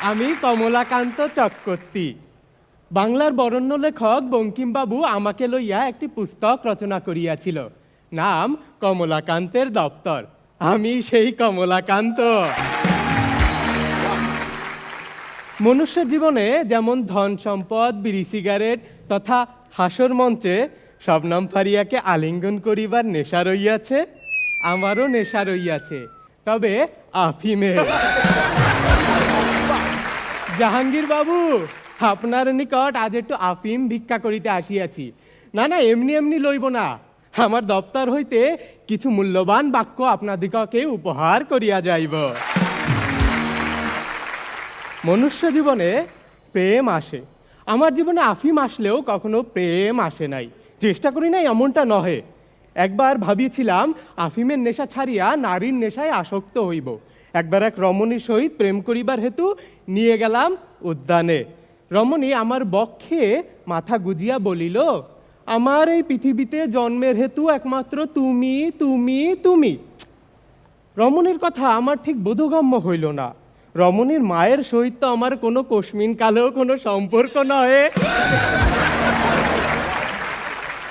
আমি কমলাকান্ত চক্রবর্তী। বাংলার বরেণ্য লেখক বঙ্কিমবাবু আমাকে লইয়া একটি পুস্তক রচনা করিয়াছিল, নাম কমলাকান্তের দপ্তর। আমি সেই কমলাকান্ত। মনুষ্য জীবনে যেমন ধন সম্পদ, বিড়ি সিগারেট তথা হাসর মঞ্চে শবনম ফারিয়াকে আলিঙ্গন করিবার নেশা রইয়াছে, আমারও নেশা রইয়াছে, তবে আফিমে। জাহাঙ্গীর বাবু, আপনার নিকট আজ একটু আফিম ভিক্ষা করিতে আসিয়াছি। না না, এমনি এমনি লইব না, আমার দপ্তর হইতে কিছু মূল্যবান বাক্য আপনাদিগকে উপহার করিয়া যাইব। মনুষ্য জীবনে প্রেম আসে, আমার জীবনে আফিম আসলেও কখনো প্রেম আসে নাই, চেষ্টা করি নাই এমনটা নহে। একবার ভাবিয়েছিলাম আফিমের নেশা ছাড়িয়া নারীর নেশায় আসক্ত হইব। একবার এক রমণীর সহিত প্রেম করিবার হেতু নিয়ে গেলাম উদ্যানে। রমণী আমার বক্ষে মাথা গুজিয়া বলিল, আমার এই পৃথিবীতে জন্মের হেতু একমাত্র তুমি তুমি তুমি। রমণীর কথা আমার ঠিক বোধগম্য হইল না। রমণীর মায়ের সহিত তো আমার কোনো কস্মিন কালেও কোনো সম্পর্ক নয়।